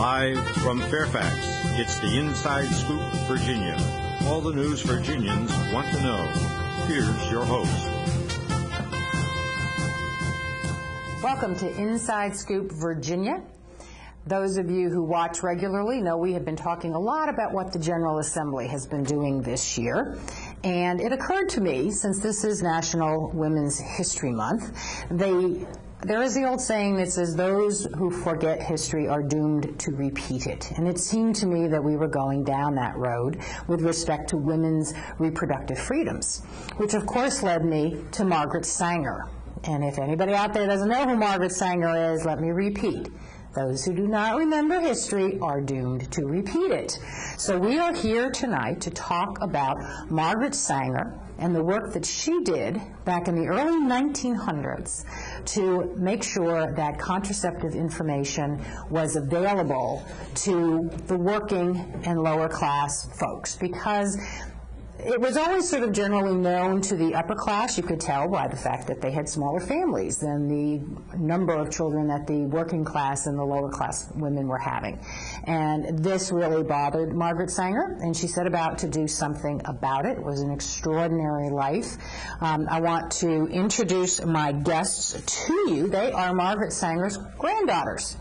Live from Fairfax, it's the Inside Scoop, Virginia. All the news Virginians want to know. Here's your host. Welcome to Inside Scoop, Virginia. Those of you who watch regularly know we have been talking a lot about what the General Assembly has been doing this year. And it occurred to me, since this is National Women's History Month, there is the old saying that says those who forget history are doomed to repeat it. And it seemed to me that we were going down that road with respect to women's reproductive freedoms, which of course led me to Margaret Sanger. And if anybody out there doesn't know who Margaret Sanger is, let me repeat. Those who do not remember history are doomed to repeat it. So we are here tonight to talk about Margaret Sanger and the work that she did back in the early 1900s to make sure that contraceptive information was available to the working and lower class folks, because it was always sort of generally known to the upper class. You could tell by the fact that they had smaller families than the number of children that the working class and the lower class women were having. And this really bothered Margaret Sanger, and she set about to do something about it. It was an extraordinary life. I want to introduce my guests to you. They are Margaret Sanger's granddaughters.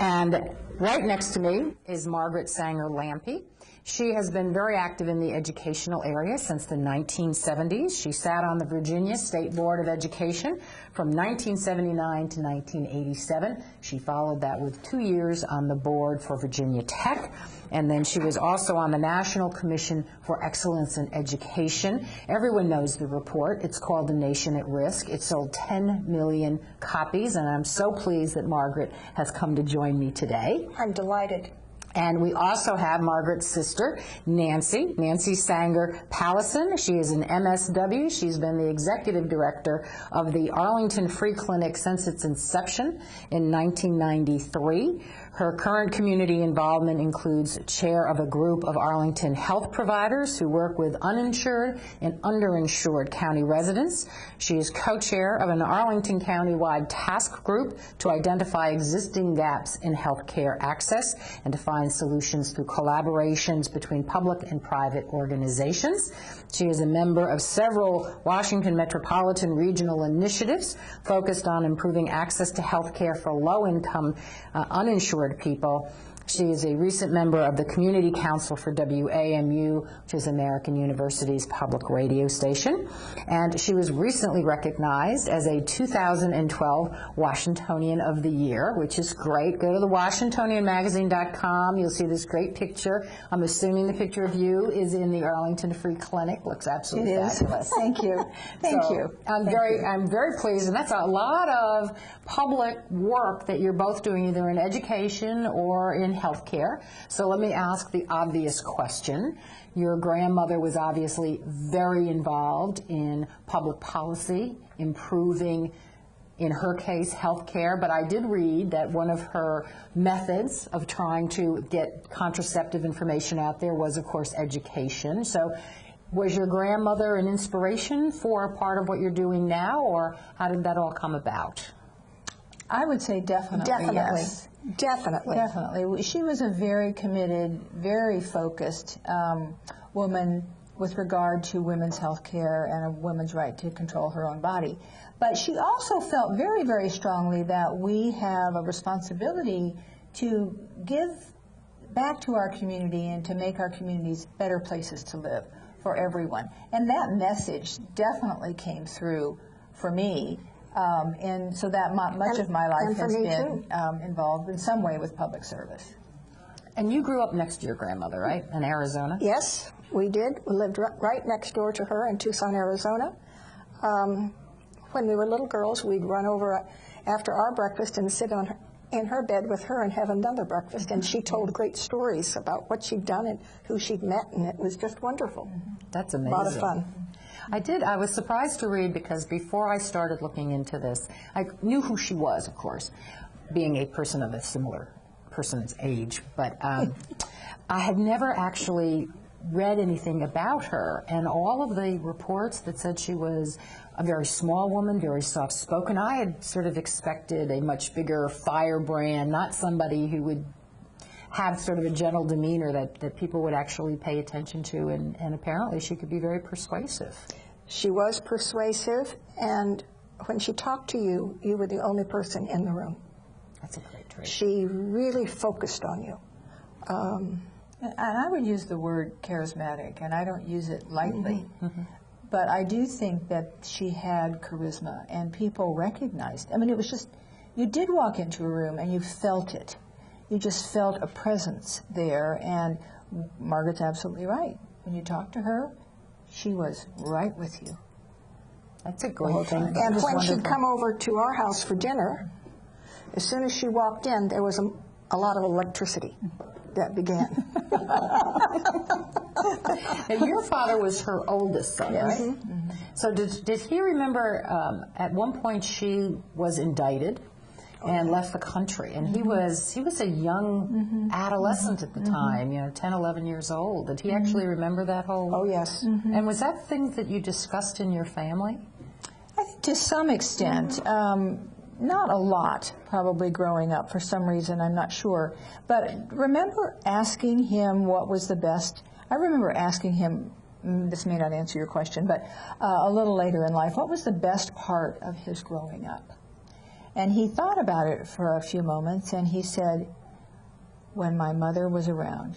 And right next to me is Margaret Sanger Lampe. She has been very active in the educational area since the 1970s. She sat on the Virginia State Board of Education from 1979 to 1987. She followed that with 2 years on the board for Virginia Tech. And then she was also on the National Commission for Excellence in Education. Everyone knows the report. It's called The Nation at Risk. It sold 10 million copies, and I'm so pleased that Margaret has come to join me today. I'm delighted. And we also have Margaret's sister, Nancy Sanger Pallison. She is an MSW. She's been the executive director of the Arlington Free Clinic since its inception in 1993. Her current community involvement includes chair of a group of Arlington health providers who work with uninsured and underinsured county residents. She is co-chair of an Arlington County-wide task group to identify existing gaps in health care access and to find solutions through collaborations between public and private organizations. She is a member of several Washington metropolitan regional initiatives focused on improving access to health care for low-income, uninsured people. She is a recent member of the Community Council for WAMU, which is American University's public radio station. And she was recently recognized as a 2012 Washingtonian of the Year, which is great. Go to the WashingtonianMagazine.com. You'll see this great picture. I'm assuming the picture of you is in the Arlington Free Clinic. Looks absolutely fabulous. Thank you. Thank you. I'm very pleased, and that's a lot of public work that you're both doing, either in education or in healthcare. So let me ask the obvious question. Your grandmother was obviously very involved in public policy, improving, in her case, healthcare, but I did read that one of her methods of trying to get contraceptive information out there was, of course, education. So was your grandmother an inspiration for a part of what you're doing now, or how did that all come about? I would say definitely. Yes. Definitely. She was a very committed, very focused woman with regard to women's health care and a woman's right to control her own body. But she also felt very, very strongly that we have a responsibility to give back to our community and to make our communities better places to live for everyone. And that message definitely came through for me. And so that much of my life has been involved in some way with public service. And you grew up next to your grandmother, right, in Arizona? Yes, we did. We lived right next door to her in Tucson, Arizona. When we were little girls, we'd run over after our breakfast and sit in her bed with her and have another breakfast. And she told great stories about what she'd done and who she'd met, and it was just wonderful. That's amazing. A lot of fun. I was surprised to read, because before I started looking into this, I knew who she was, of course, being a person of a similar person's age, but I had never actually read anything about her, and all of the reports that said she was a very small woman, very soft-spoken, I had sort of expected a much bigger firebrand, not somebody who would have sort of a gentle demeanor that people would actually pay attention to, and apparently she could be very persuasive. She was persuasive, and when she talked to you, you were the only person in the room. That's a great trait. She really focused on you. And I would use the word charismatic, and I don't use it lightly. But I do think that she had charisma, and people recognized. I mean, it was just, you did walk into a room and you felt it. You just felt a presence there, and Margaret's absolutely right. When you talked to her, she was right with you. That's a great thing. And when she'd come over to our house for dinner, as soon as she walked in, there was a lot of electricity that began. Now, your father was her oldest son, Yes. right? So did he remember at one point she was indicted and left the country, and he was a young adolescent at the time, 10, 11 years old. Did he actually remember that whole? Oh, yes. And was that things that you discussed in your family? I think to some extent. Not a lot, probably growing up for some reason, I'm not sure. But remember asking him what was the best. I remember asking him, this may not answer your question, but a little later in life, what was the best part of his growing up? And he thought about it for a few moments, and he said, when my mother was around,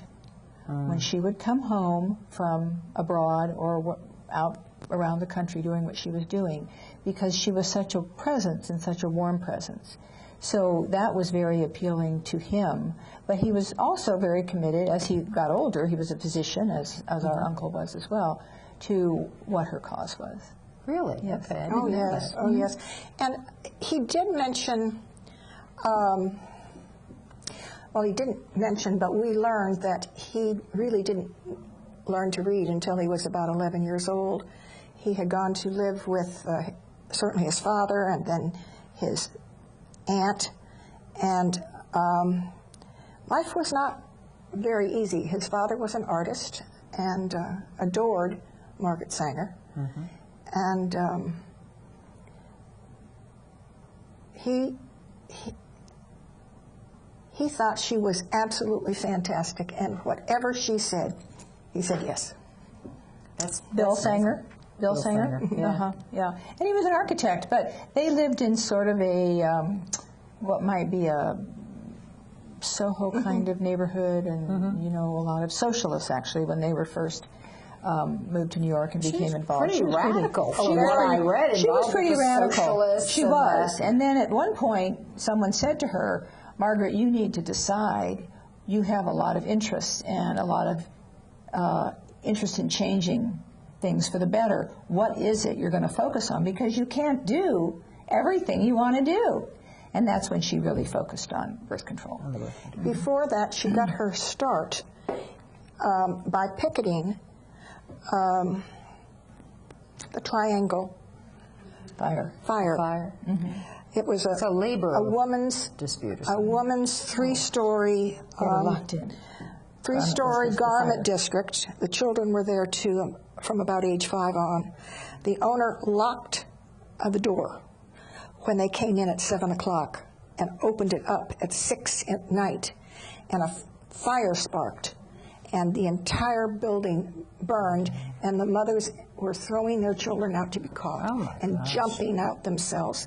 when she would come home from abroad or out around the country doing what she was doing, because she was such a presence and such a warm presence. So that was very appealing to him. But he was also very committed, as he got older, he was a physician, as our uncle was as well, to what her cause was. Really? Yes. Okay. Oh, yes. Oh, yes. And he did mention, well, he didn't mention, but we learned that he really didn't learn to read until he was about 11 years old. He had gone to live with certainly his father and then his aunt, and life was not very easy. His father was an artist and adored Margaret Sanger, and he thought she was absolutely fantastic, and whatever she said, he said yes. That's Bill Sanger. Bill Sanger? Yeah. Yeah. And he was an architect, but they lived in sort of a, what might be a Soho kind of neighborhood, and, a lot of socialists, actually, when they were first moved to New York and became involved. Pretty radical. She was pretty radical. She was. And then at one point, someone said to her, Margaret, you need to decide. You have a lot of interests and a lot of interest in changing things for the better. What is it you're going to focus on? Because you can't do everything you want to do. And that's when she really focused on birth control. Before that, she got her start by picketing the Triangle Fire. It was a labor woman's dispute. A woman's three-story Locked in. Garment district. The children were there too, from about age 5 on. The owner locked the door when they came in at 7 o'clock and opened it up at 6 at night, and a fire sparked, and the entire building burned, and the mothers were throwing their children out to be caught and jumping out themselves.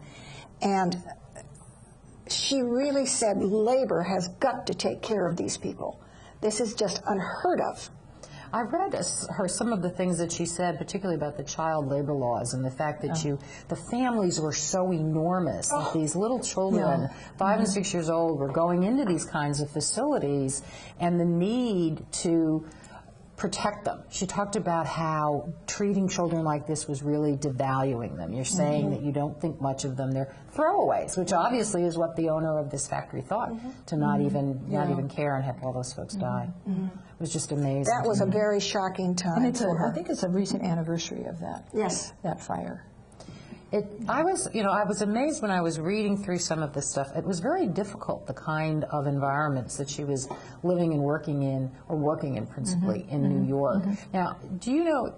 And she really said, labor has got to take care of these people. This is just unheard of. I read some of the things that she said, particularly about the child labor laws and the fact that the families were so enormous that these little children, 5 and 6 years old, were going into these kinds of facilities, and the need to protect them. She talked about how treating children like this was really devaluing them. You're saying that you don't think much of them. They're throwaways, which obviously is what the owner of this factory thought, to not even care and have all those folks die. It was just amazing. That was a very shocking time. And I think it's a recent anniversary of that. Yes. That fire. I was amazed when I was reading through some of this stuff. It was very difficult, the kind of environments that she was living and working in principally in New York. Now, do you know,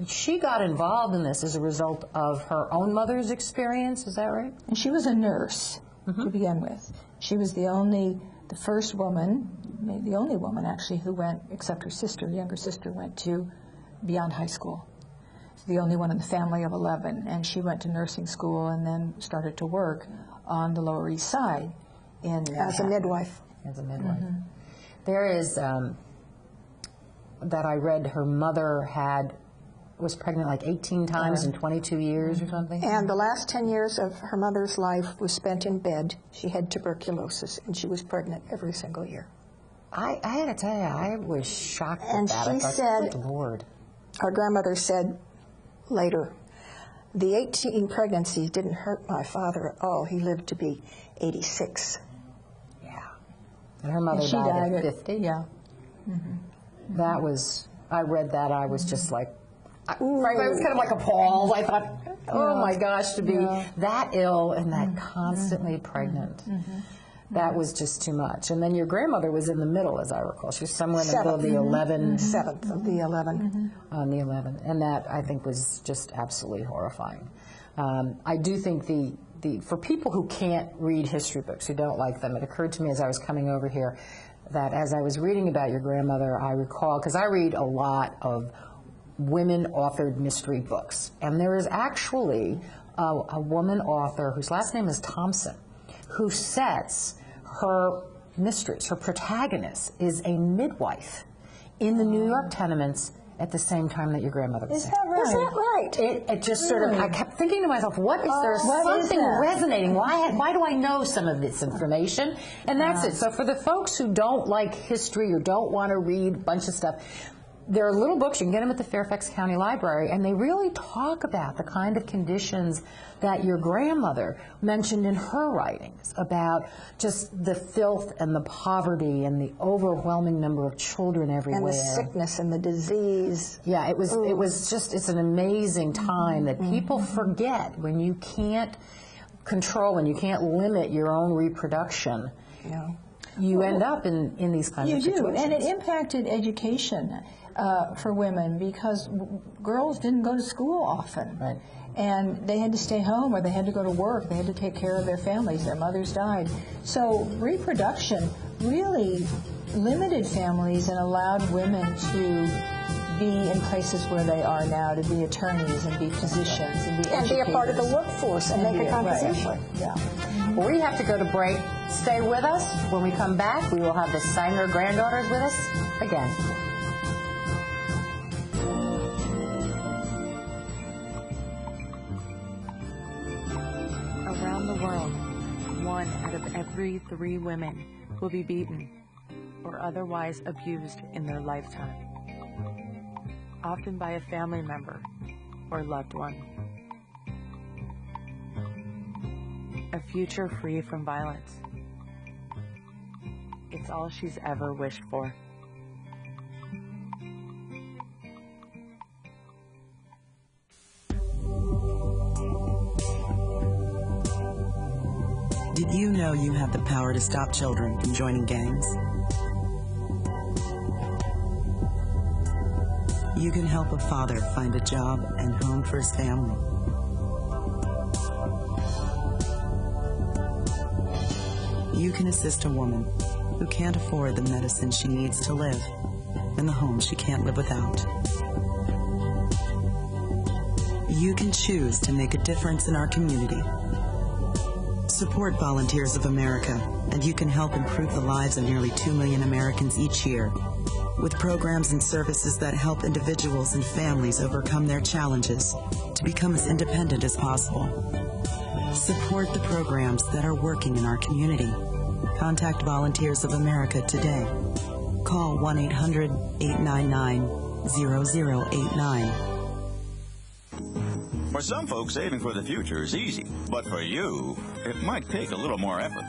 she got involved in this as a result of her own mother's experience, is that right? And she was a nurse to begin with. She was the only the first woman, maybe the only woman actually, who went, except her sister, younger sister, went to beyond high school. The only one in the family of 11, and she went to nursing school and then started to work on the Lower East Side in as a midwife. As a midwife. Mm-hmm. There is that I read her mother was pregnant like 18 times in 22 years or something. And the last 10 years of her mother's life was spent in bed. She had tuberculosis, and she was pregnant every single year. I had to tell you, I was shocked and at that. And she said, good Lord. Our grandmother said later, the 18 pregnancies didn't hurt my father at all. He lived to be 86. Yeah. And her mother died at 50. Yeah. Mm-hmm. That was, I read that, I was just like, frankly, I was kind of like appalled. I thought, oh my gosh, to be that ill and that constantly pregnant. Mm-hmm. That was just too much. And then your grandmother was in the middle, as I recall. She was somewhere in the middle of the 11. 7th of the 11. On the 11. And that, I think, was just absolutely horrifying. I do think for people who can't read history books, who don't like them, it occurred to me as I was coming over here that as I was reading about your grandmother, I recall, because I read a lot of women-authored mystery books. And there is actually a woman author whose last name is Thompson, who sets her mysteries. Her protagonist is a midwife in the New York tenements at the same time that your grandmother was Is that right? Is that right? It just sort of, I kept thinking to myself, what is there something resonating? Why do I know some of this information? And that's it. So for the folks who don't like history or don't want to read a bunch of stuff, there are little books, you can get them at the Fairfax County Library, and they really talk about the kind of conditions that your grandmother mentioned in her writings, about just the filth and the poverty and the overwhelming number of children everywhere. And the sickness and the disease. Yeah, it was just, it's an amazing time that people forget when you can't control, when you can't limit your own reproduction. Yeah. You end up in these kinds of situations. You do, and it impacted education for women because girls didn't go to school often. Right. And they had to stay home or they had to go to work. They had to take care of their families. Their mothers died. So reproduction really limited families and allowed women to be in places where they are now, to be attorneys and be physicians and be educators. And be a part of the workforce and make a contribution. Right. Yeah. Well, we have to go to break. Stay with us. When we come back, we will have the Sanger granddaughters with us again. Around the world, 1 out of every 3 women will be beaten or otherwise abused in their lifetime, often by a family member or loved one. A future free from violence. It's all she's ever wished for. Did you know you have the power to stop children from joining gangs? You can help a father find a job and home for his family. You can assist a woman who can't afford the medicine she needs to live and the home she can't live without. You can choose to make a difference in our community. Support Volunteers of America, and you can help improve the lives of nearly 2 million Americans each year with programs and services that help individuals and families overcome their challenges to become as independent as possible. Support the programs that are working in our community. Contact Volunteers of America today. Call 1-800-899-0089. For some folks, saving for the future is easy, but for you, it might take a little more effort.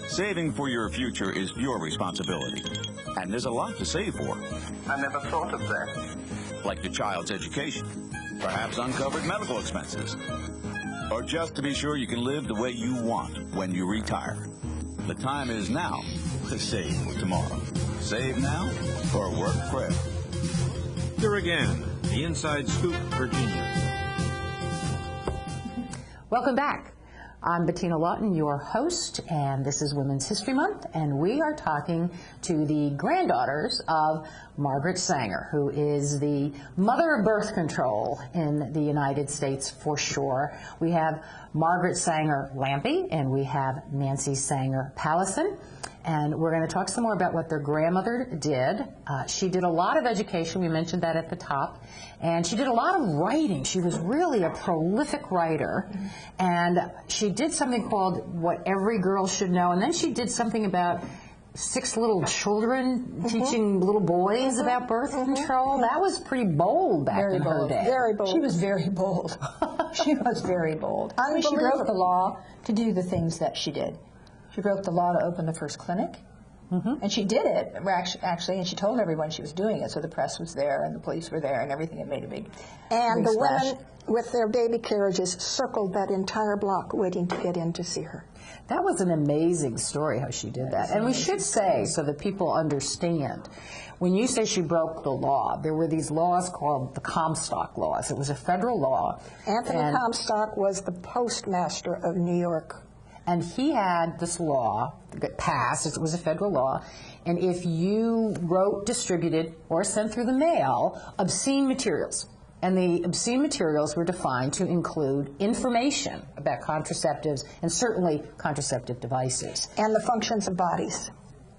Saving for your future is your responsibility, and there's a lot to save for. I never thought of that. Like your child's education, perhaps uncovered medical expenses, or just to be sure you can live the way you want when you retire. The time is now to save for tomorrow. Save now or work forever. Here again, the Inside Scoop, Virginia. Welcome back. I'm Bettina Lawton, your host, and this is Women's History Month, and we are talking to the granddaughters of Margaret Sanger, who is the mother of birth control in the United States for sure. We have Margaret Sanger Lampy, and we have Nancy Sanger Pallison, and we're going to talk some more about what their grandmother did. She did a lot of education, we mentioned that at the top, and she did a lot of writing. She was really a prolific writer, and she did something called What Every Girl Should Know, and then she did something about 6 little children teaching little boys about birth control. That was pretty bold back in her day. Very bold. She was very bold. She was very bold. I mean, she broke the law to do the things that she did. She broke the law to open the first clinic. And she did it, actually, and she told everyone she was doing it, so the press was there, and the police were there, and everything. It made a big And the splash. women with their baby carriages circled that entire block waiting to get in to see her. That was an amazing story how she did that. And we should say, so that people understand, when you say she broke the law, there were these laws called the Comstock laws. It was a federal law. Anthony Comstock was the postmaster of New York. And he had this law that passed, it was a federal law, and if you wrote, distributed, or sent through the mail obscene materials, and the obscene materials were defined to include information about contraceptives and certainly contraceptive devices. And the functions of bodies.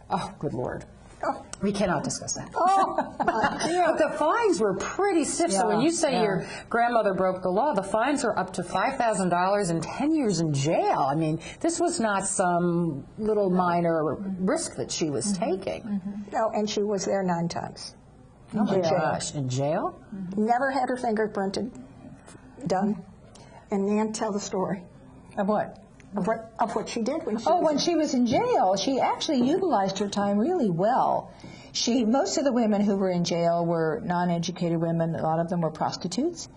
Oh, good Lord. Oh. We cannot discuss that. Oh, But the fines were pretty stiff. So when you say your grandmother broke the law, the fines are up to $5,000 and 10 years in jail. I mean, this was not some little minor risk that she was taking. No, and she was there 9 times. Oh my gosh, in jail? Never had her fingerprinted done. And Nan, tell the story. Of what? Of what she did when she when she was in jail, she actually utilized her time really well. Most of the women who were in jail were non-educated women. A lot of them were prostitutes.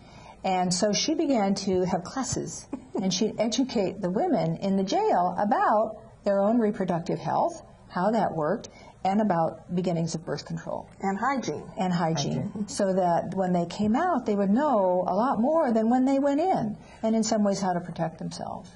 And so she began to have classes, and she'd educate the women in the jail about their own reproductive health, how that worked, and about beginnings of birth control. And hygiene. And hygiene. So that when they came out, they would know a lot more than when they went in, and in some ways how to protect themselves.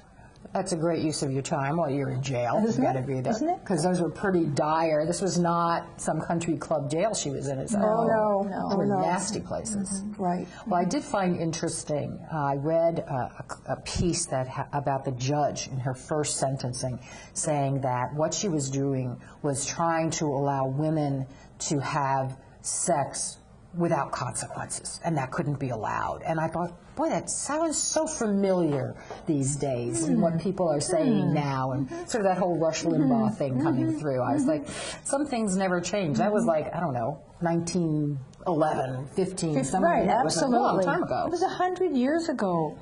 That's a great use of your time while you're in jail. Isn't You've got to it? be there. Isn't it? Because those were pretty dire. This was not some country club jail she was in. no. They were nasty places. Right. Well, I did find interesting, I read a piece that about the judge in her first sentencing saying that what she was doing was trying to allow women to have sex without consequences, and that couldn't be allowed. And I thought, boy, that sounds so familiar these days, and what people are saying now, and sort of that whole Rush Limbaugh thing coming through. I was like, some things never change. That was like, I don't know, 1911, 15, something. Right, It absolutely. was a long time ago. It was 100 years ago.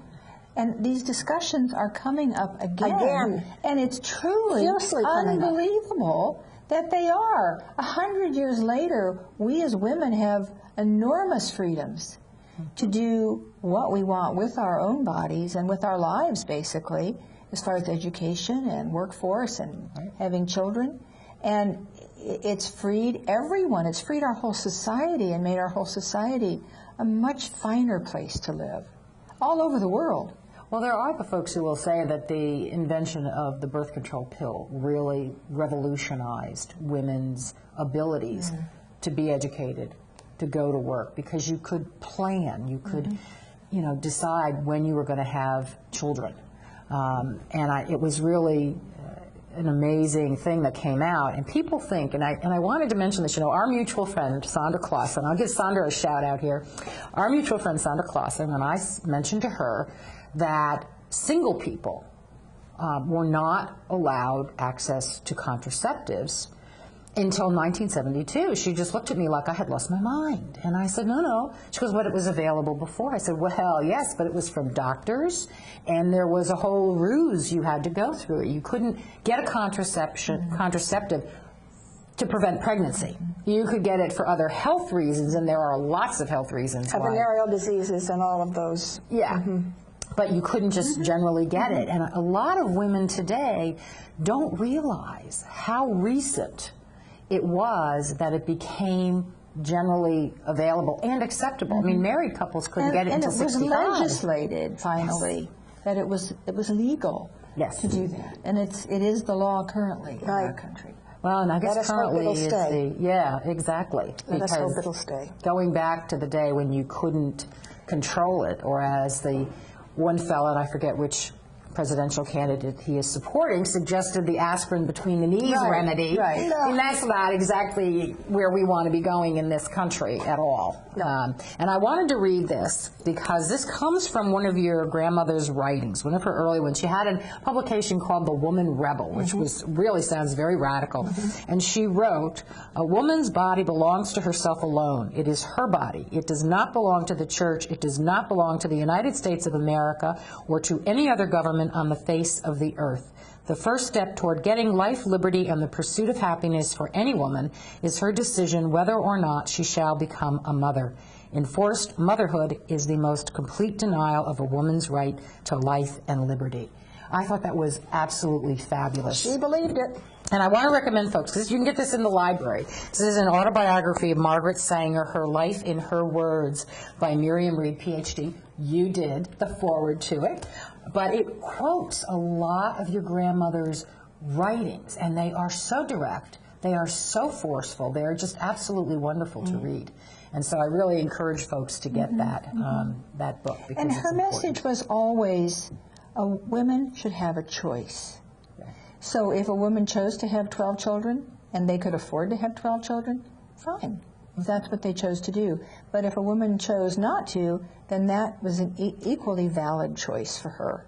And these discussions are coming up again. And it's truly Fiercely coming up. unbelievable that they are. 100 years later, we as women have enormous freedoms to do what we want with our own bodies and with our lives, basically, as far as education and workforce and having children. And it's freed everyone. It's freed our whole society and made our whole society a much finer place to live, all over the world. Well, there are the folks who will say that the invention of the birth control pill really revolutionized women's abilities to be educated, to go to work, because you could plan, you could, decide when you were going to have children. It was really an amazing thing that came out, and people think, and I wanted to mention this, our mutual friend, Sandra Clausen, I'll give Sandra a shout out here, our mutual friend, Sandra Clausen, when I mentioned to her that single people were not allowed access to contraceptives until 1972. She just looked at me like I had lost my mind. And I said, no. She goes, but it was available before. I said, well, yes, but it was from doctors, and there was a whole ruse you had to go through. You couldn't get a contraceptive to prevent pregnancy. You could get it for other health reasons, and there are lots of health reasons why. Venereal diseases and all of those. Yeah. But you couldn't just generally get it. And a lot of women today don't realize how recent it was that it became generally available and acceptable. I mean, married couples couldn't get it until 65. And it was legislated, finally, that it was legal. Yes. to do that. And it is the law currently in our country. Well, and I guess Let us hope currently it'll it's stay. yeah, exactly. Let us hope Because it'll stay. going back to the day when you couldn't control it, or as the one fellow, and I forget which presidential candidate he is supporting, suggested the aspirin between the knees remedy. Right. No. And that's not exactly where we want to be going in this country at all. And I wanted to read this because this comes from one of your grandmother's writings, one of her early ones. She had a publication called The Woman Rebel, which was really sounds very radical. And she wrote, "A woman's body belongs to herself alone. It is her body. It does not belong to the church. It does not belong to the United States of America or to any other government on the face of the earth. The first step toward getting life, liberty, and the pursuit of happiness for any woman is her decision whether or not she shall become a mother. Enforced motherhood is the most complete denial of a woman's right to life and liberty." I thought that was absolutely fabulous. She believed it. And I want to recommend folks, because you can get this in the library. This is an autobiography of Margaret Sanger, Her Life in Her Words, by Miriam Reed, Ph.D. You did the foreword to it. But it quotes a lot of your grandmother's writings, and they are so direct, they are so forceful, they are just absolutely wonderful to read. And so I really encourage folks to get that book. Because And it's her important. message was always, women should have a choice. So if a woman chose to have 12 children, and they could afford to have 12 children, fine. That's what they chose to do. But if a woman chose not to, then that was an equally valid choice for her.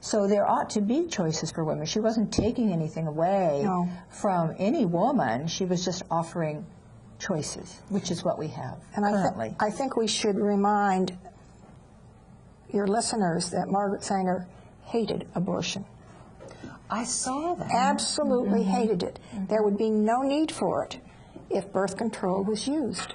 So there ought to be choices for women. She wasn't taking anything away from any woman. She was just offering choices, which is what we have currently. I think we should remind your listeners that Margaret Sanger hated abortion. I saw that. Absolutely hated it. There would be no need for it if birth control was used.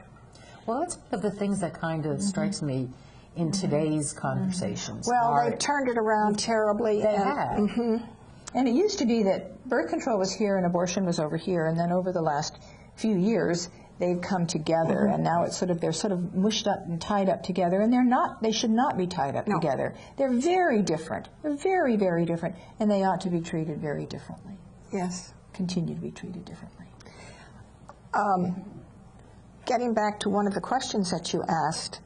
Well, that's one of the things that kind of strikes me in today's conversations. Well, they've turned it around terribly. They have. And it used to be that birth control was here and abortion was over here, and then over the last few years they've come together, and now it's they're sort of mushed up and tied up together, and they should not be tied up together. They're very different. They're very, very different, and they ought to be treated very differently. Yes. Continue to be treated differently. Getting back to one of the questions that you asked,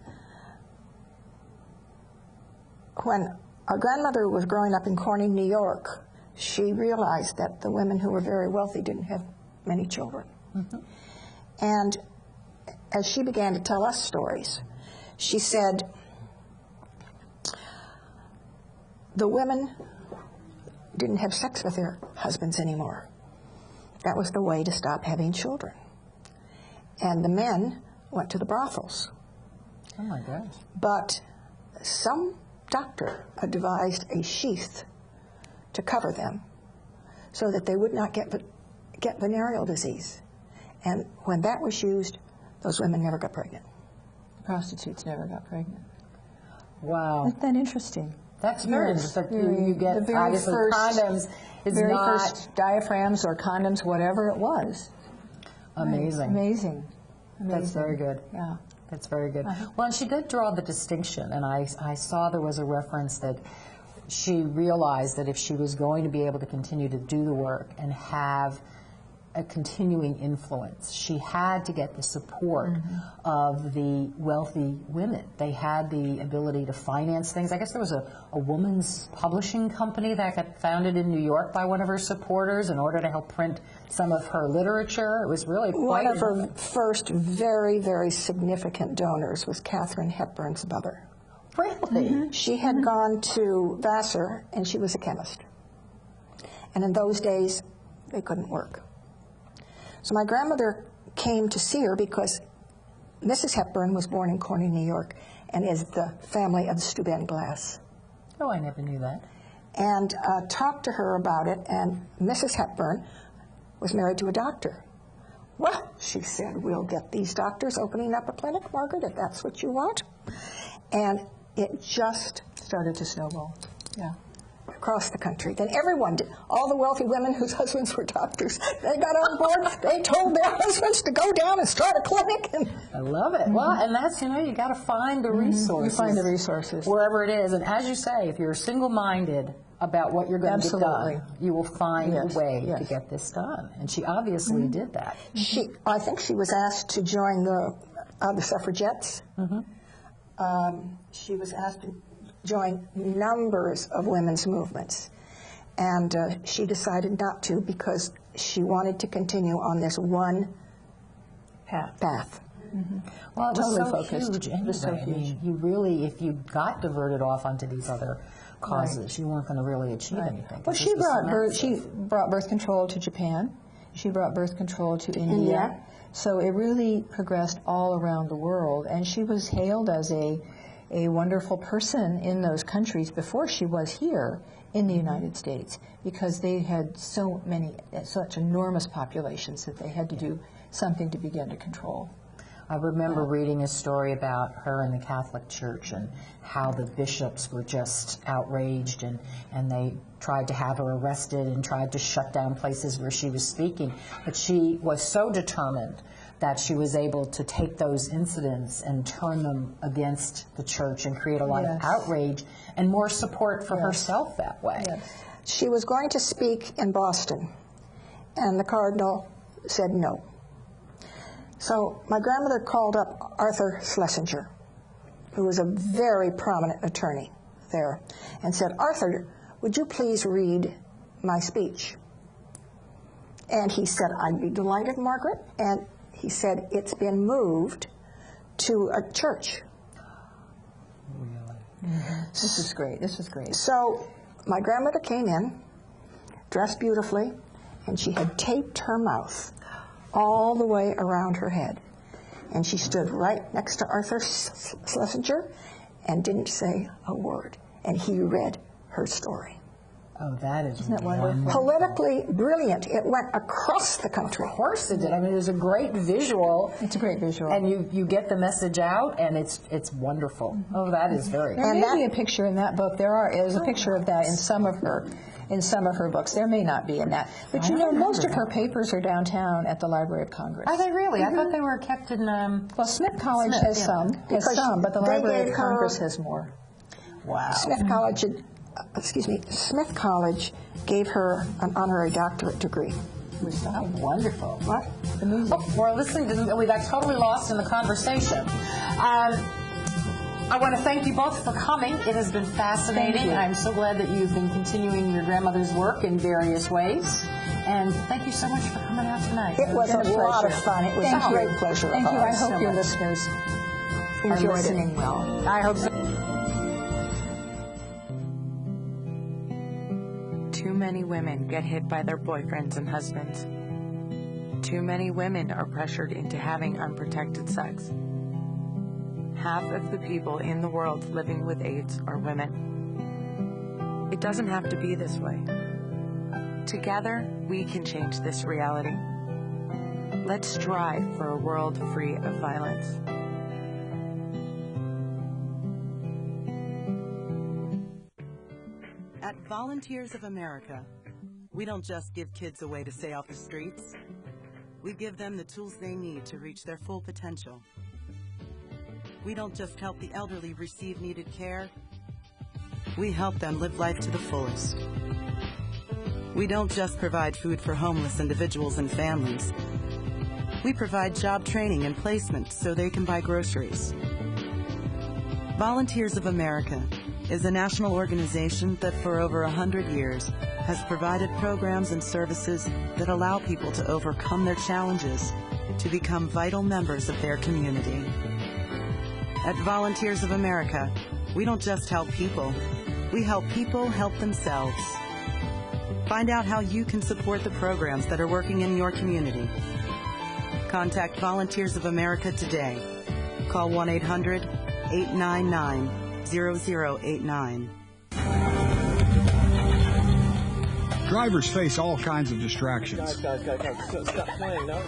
when our grandmother was growing up in Corning, New York, she realized that the women who were very wealthy didn't have many children. And as she began to tell us stories, she said, the women didn't have sex with their husbands anymore. That was the way to stop having children. And the men went to the brothels. Oh my gosh. But some doctor had devised a sheath to cover them so that they would not get venereal disease. And when that was used, those women never got pregnant. Prostitutes never got pregnant. Wow. Isn't that interesting? That's very interesting. You get the very obviously first, condoms is very not first diaphragms or condoms, whatever it was. amazing. Amazing. That's very good. Yeah. That's very good. Well, and she did draw the distinction, and I saw there was a reference that she realized that if she was going to be able to continue to do the work and have a continuing influence, she had to get the support of the wealthy women. They had the ability to finance things. I guess there was a woman's publishing company that got founded in New York by one of her supporters in order to help print some of her literature. It was really quite... One of her first very, very significant donors was Katharine Hepburn's mother. Really? She had gone to Vassar, and she was a chemist. And in those days, they couldn't work. So my grandmother came to see her because Mrs. Hepburn was born in Corning, New York, and is the family of Steuben Glass. Oh, I never knew that. And talked to her about it, and Mrs. Hepburn was married to a doctor. Well, she said, we'll get these doctors opening up a clinic, Margaret, if that's what you want. And it just Started to snowball. Yeah. across the country. Then everyone did. All the wealthy women whose husbands were doctors, they got on board. They told their husbands to go down and start a clinic. And I love it. Well, and that's, you got to find the resources. You find the resources. Wherever it is. And as you say, if you're single-minded about what you're going to get done. You will find a way yes. to get this done. And she obviously did that. I think she was asked to join the suffragettes. She was asked to join numbers of women's movements. And she decided not to because she wanted to continue on this one path. Well, it was Totally so focused. huge anyway. It was so I mean, huge. you really, if you got diverted off onto these other causes, you weren't going to really achieve anything. Well, she brought birth control to Japan. She brought birth control to India. So it really progressed all around the world, and she was hailed as a wonderful person in those countries before she was here in the United States, because they had such enormous populations that they had to do something to begin to control. I remember reading a story about her in the Catholic Church and how the bishops were just outraged, and they tried to have her arrested and tried to shut down places where she was speaking. But she was so determined that she was able to take those incidents and turn them against the church and create a lot of outrage and more support for herself that way. She was going to speak in Boston, and the cardinal said no. So my grandmother called up Arthur Schlesinger, who was a very prominent attorney there, and said, "Arthur, would you please read my speech?" And he said, "I'd be delighted, Margaret." And he said, "It's been moved to a church." Really? This is great. This is great. So my grandmother came in, dressed beautifully, and she had taped her mouth all the way around her head. And she stood right next to Arthur Schlesinger and didn't say a word. And he read her story. Oh, that is Isn't that wonderful? Politically brilliant. It went across the country. Of course it did. I mean, it was a great visual. It's a great visual. And you get the message out, and it's wonderful. Oh, that is very There may be a picture in that book. There's a picture of that in some of her books. There may not be in that. But you know, most of her papers are downtown at the Library of Congress. Are they really? I thought they were kept in... Well, Smith College has some, but the Library of Congress has more. Wow. Smith College gave her an honorary doctorate degree. Oh, wonderful. What? The music. Oh, we're listening to we got totally lost in the conversation. I want to thank you both for coming. It has been fascinating. I'm so glad that you've been continuing your grandmother's work in various ways. And thank you so much for coming out tonight. It was a lot of fun. It was a great pleasure. Thank you. I hope your listeners Are enjoyed listening it. well. I hope so. Too many women get hit by their boyfriends and husbands. Too many women are pressured into having unprotected sex. Half of the people in the world living with AIDS are women. It doesn't have to be this way. Together, we can change this reality. Let's strive for a world free of violence. At Volunteers of America, we don't just give kids a way to stay off the streets. We give them the tools they need to reach their full potential. We don't just help the elderly receive needed care. We help them live life to the fullest. We don't just provide food for homeless individuals and families. We provide job training and placement so they can buy groceries. Volunteers of America is a national organization that for over 100 years has provided programs and services that allow people to overcome their challenges to become vital members of their community. At Volunteers of America, we don't just help people, we help people help themselves. Find out how you can support the programs that are working in your community. Contact Volunteers of America today. Call 1-800-899-0089. Drivers face all kinds of distractions. Stop playing, no.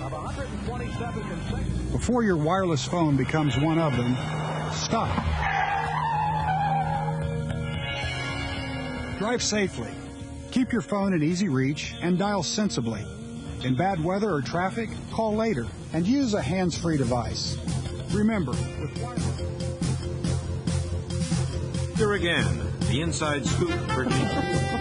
Before your wireless phone becomes one of them, stop. Drive safely. Keep your phone in easy reach and dial sensibly. In bad weather or traffic, call later and use a hands-free device. Remember, with wireless... Here again, the the Inside Scoop, Virginia.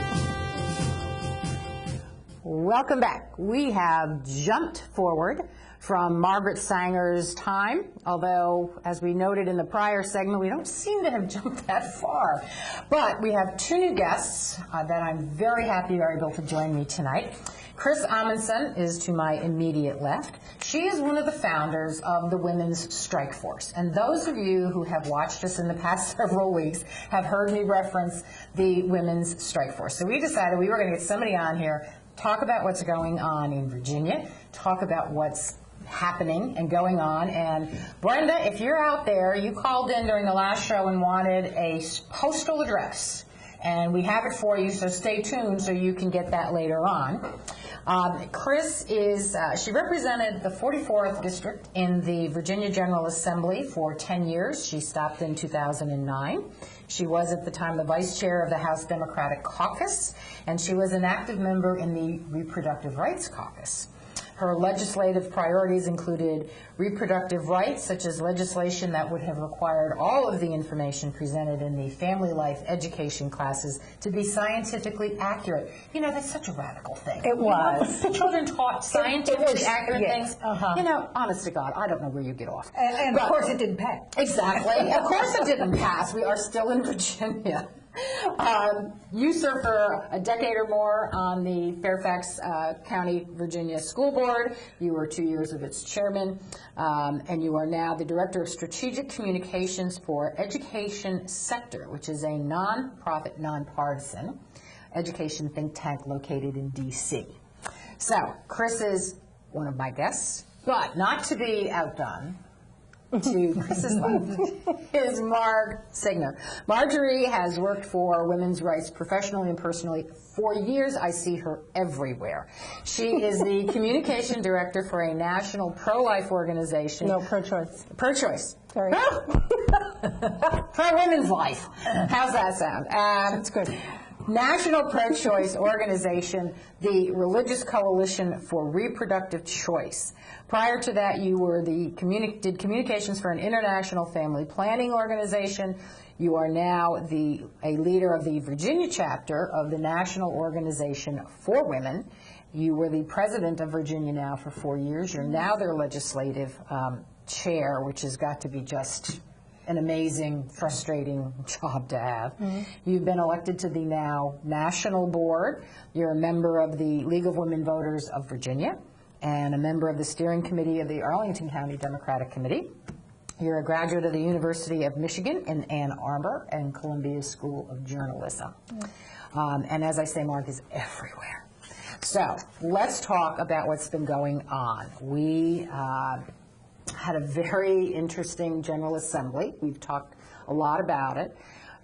Welcome back. We have jumped forward from Margaret Sanger's time, although, as we noted in the prior segment, we don't seem to have jumped that far. But we have two new guests that I'm very happy are able to join me tonight. Kris Amundson is to my immediate left. She is one of the founders of the Women's Strike Force. And those of you who have watched us in the past several weeks have heard me reference the Women's Strike Force. So we decided we were going to get somebody on here, talk about what's going on in Virginia, talk about what's happening and going on. And Brenda, if you're out there, you called in during the last show and wanted a postal address. And we have it for you, so stay tuned so you can get that later on. Kris is, she represented the 44th District in the Virginia General Assembly for 10 years. She stopped in 2009. She was at the time the vice chair of the House Democratic Caucus, and she was an active member in the Reproductive Rights Caucus. Her legislative priorities included reproductive rights, such as legislation that would have required all of the information presented in the family life education classes to be scientifically accurate. You know, that's such a radical thing. It was. Children taught scientifically accurate things. You know, honest to God, I don't know where you get off. And of course it didn't pass. Exactly. Of course it didn't pass. We are still in Virginia. You served for a decade or more on the Fairfax County, Virginia School Board. You were 2 years of its chairman, and you are now the Director of Strategic Communications for Education Sector, which is a nonprofit, nonpartisan education think tank located in D.C. So, Kris is one of my guests, but not to be outdone. To Kris's left is Marj Signer. Marjorie has worked for women's rights professionally and personally for years. I see her everywhere. She is the communication director for a national pro-life organization. No, pro-choice. Pro-choice. Sorry. Pro-women's life. How's that sound? That's good. National Pro-Choice Organization, the Religious Coalition for Reproductive Choice. Prior to that, you were did communications for an international family planning organization. You are now a leader of the Virginia chapter of the National Organization for Women. You were the president of Virginia now for 4 years. You're now their legislative chair, which has got to be just an amazing, frustrating job to have. Mm-hmm. You've been elected to the now national board. You're a member of the League of Women Voters of Virginia and a member of the steering committee of the Arlington County Democratic Committee. You're a graduate of the University of Michigan in Ann Arbor and Columbia School of Journalism. Mm-hmm. And as I say, Marj is everywhere. So let's talk about what's been going on. We had a very interesting General Assembly. We've talked a lot about it.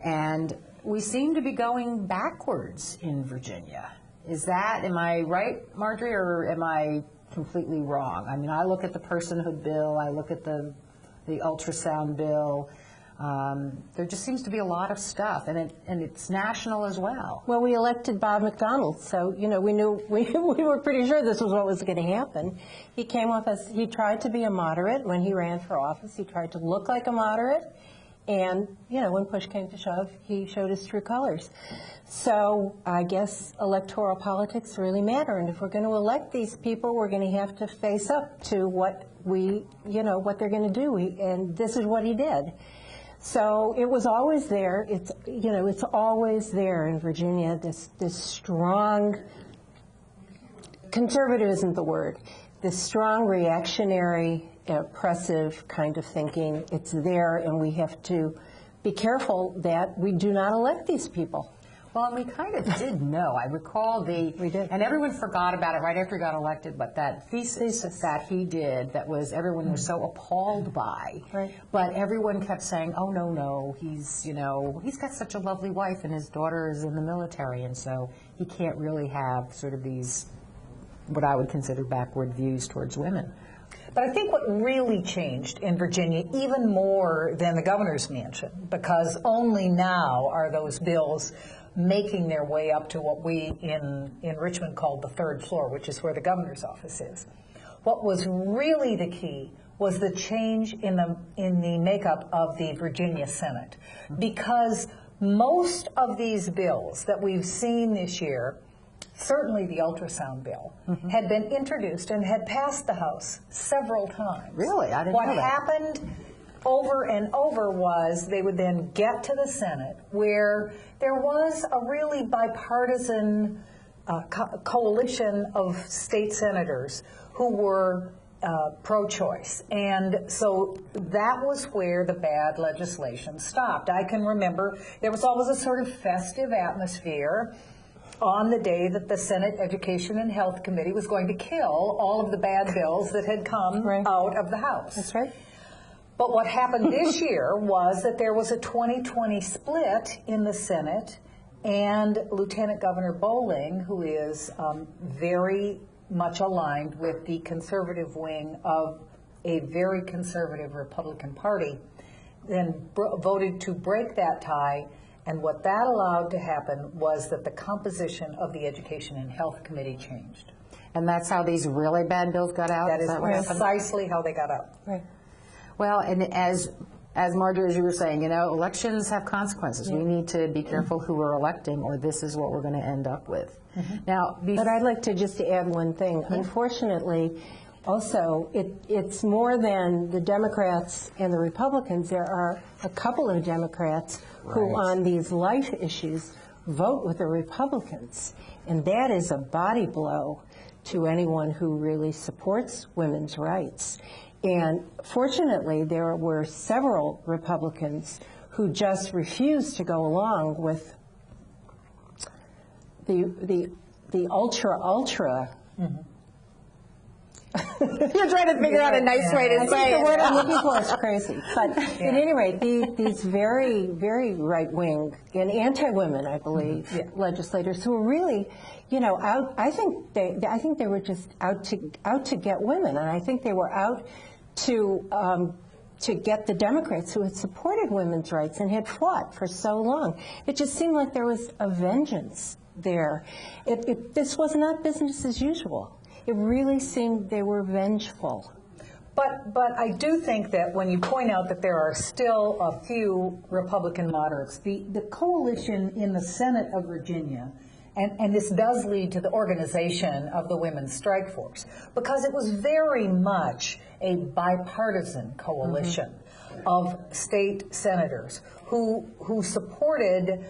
And we seem to be going backwards in Virginia. Am I right, Marjorie, or am I completely wrong? I mean, I look at the personhood bill, I look at the ultrasound bill. There just seems to be a lot of stuff, and it's national as well. Well, we elected Bob McDonnell, so we knew we were pretty sure this was what was going to happen. He came off he tried to be a moderate when he ran for office. He tried to look like a moderate, and when push came to shove, he showed his true colors. So I guess electoral politics really matter, and if we're going to elect these people, we're going to have to face up to what what they're going to do, and this is what he did. So it was always there. It's always there in Virginia. This strong, conservative isn't the word. This strong reactionary, oppressive kind of thinking. It's there, and we have to be careful that we do not elect these people. Well, and we kind of did know. I recall we did, and everyone forgot about it right after he got elected. But that thesis that he did, everyone was so appalled by. Right. But everyone kept saying, "Oh no, he's got such a lovely wife, and his daughter is in the military, and so he can't really have sort of these, what I would consider backward views towards women." But I think what really changed in Virginia, even more than the governor's mansion, because only now are those bills making their way up to what we in Richmond called the third floor, which is where the governor's office is. What was really the key was the change in the makeup of the Virginia Senate, because Most of these bills that we've seen this year, certainly the ultrasound bill, had been introduced and had passed the House several times. Really? I didn't know that. What happened over and over was they would then get to the Senate, where there was a really bipartisan coalition of state senators who were pro-choice. And so that was where the bad legislation stopped. I can remember there was always a sort of festive atmosphere on the day that the Senate Education and Health Committee was going to kill all of the bad bills that had come out of the House. That's right. But what happened this year was that there was a 20-20 split in the Senate, and Lieutenant Governor Bowling, who is very much aligned with the conservative wing of a very conservative Republican Party, then voted to break that tie. And what that allowed to happen was that the composition of the Education and Health Committee changed. And that's how these really bad bills got out? That is precisely how they got out. Right. Well, and as Marjorie, as you were saying, you know, elections have consequences. Yeah. We need to be careful who we're electing, or this is what we're going to end up with. Now, but I'd like to just add one thing. Unfortunately, also, it's more than the Democrats and the Republicans. There are a couple of Democrats who, on these life issues, vote with the Republicans. And that is a body blow to anyone who really supports women's rights. And fortunately, there were several Republicans who just refused to go along with the ultra. You're trying to figure out a nice way to say it. The word I'm looking for is crazy. But at any rate, these very, very right-wing and anti-women, I believe, legislators who are really, you know, out. I think they were just out to get women, and I think they were out to get the Democrats who had supported women's rights and had fought for so long. It just seemed like there was a vengeance there. This was not business as usual. It really seemed they were vengeful. But I do think that when you point out that there are still a few Republican moderates, the coalition in the Senate of Virginia, and this does lead to the organization of the Women's Strike Force, because it was very much a bipartisan coalition of state senators who supported,